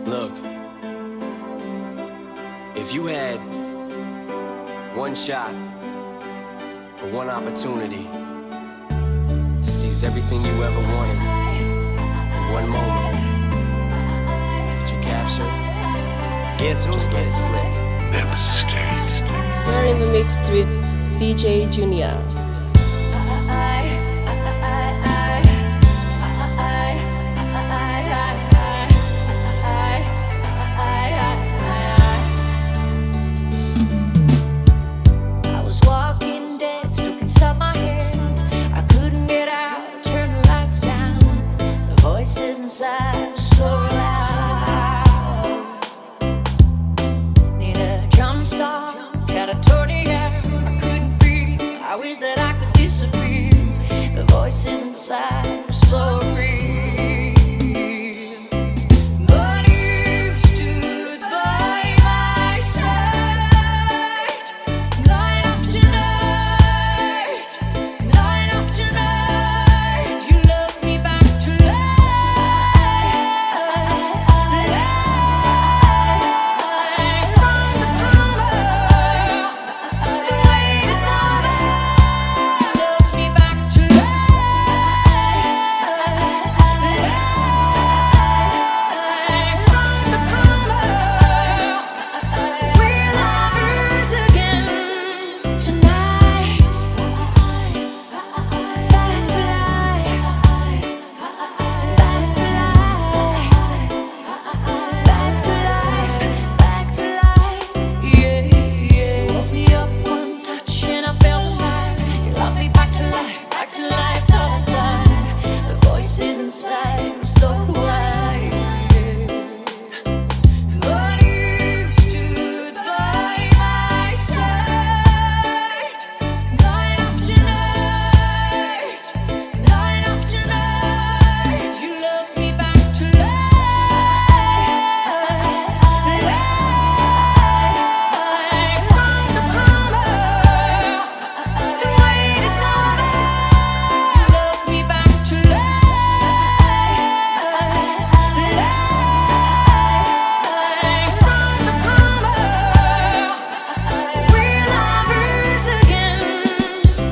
Look, if you had one shot or one opportunity to seize everything you ever wanted in one moment, would you capture it? Guess who? Just let it slip. You're in the mix with DJ Junior. I was walking dead, stuck inside my head. I couldn't get out, turn the lights down. The voices inside were so loud. Need a jump start, catatonia. I couldn't breathe, I wish that I could disappear. The voices inside were so real. But you stood by my side, night after night, night after night. You loved me back to life, from the coma, the wait is over. Loved me back to life, from the coma. We're lovers again tonight. Back to life, back to life, back to life, back to life. Yeah, yeah. You woke me up one touch and I felt alive. You loved me back to life, all the time. The voices inside were so quiet. But you stood by my side, night after night, night after night. You loved me back to life, from the coma. The wait is over. Loved me back to life, from the coma. We're lovers again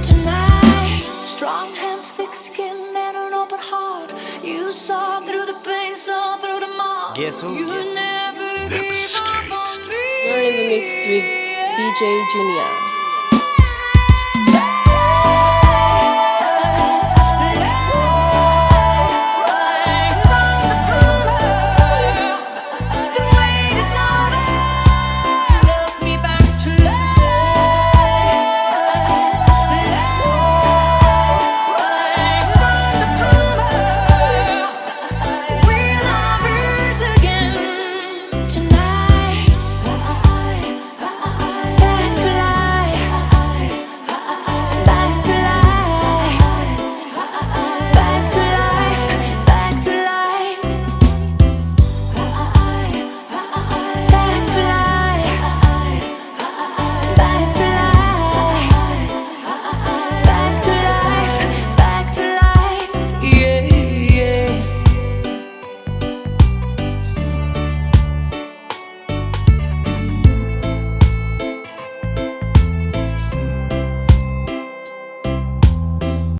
tonight. Strong hands, thick skin, and an open heart. You saw through the pain, saw through the mark. Guess who? You Guess who? never gave up on me. You're in the mix with DJ Junior.